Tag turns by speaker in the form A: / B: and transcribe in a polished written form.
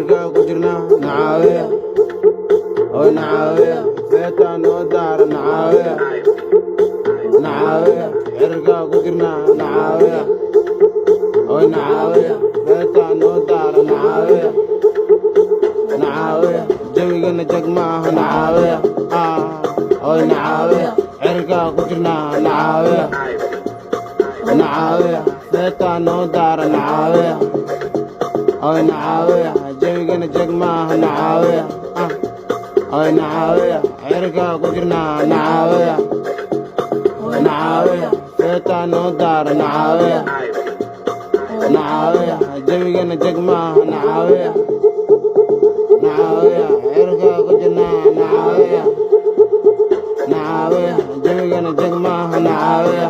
A: cirka ku jirna nacaawiya oy nacaawiya beeta noo daara nacaawiya nacaawiya cirka ku jirna nacaawiya oy nacaawiya beeta noo daara nacaawiya nacaawiya jawigana jag maaha nacaawiya oy nacaawiya cirka ku jirna nacaawiya nacaawiya beeta noo daara nacaawiya oy nacaawiya jawigana jag maaha nacaawiya oy nacaawiya cirka ku jirna nacaawiya nacaawiya beeta noo daara nacaawiya nacaawiya jawigana jag maaha nacaawiya nacaawiya cirka ku jirna nacaawiya nacaawiya jawigana jag maaha nacaawiya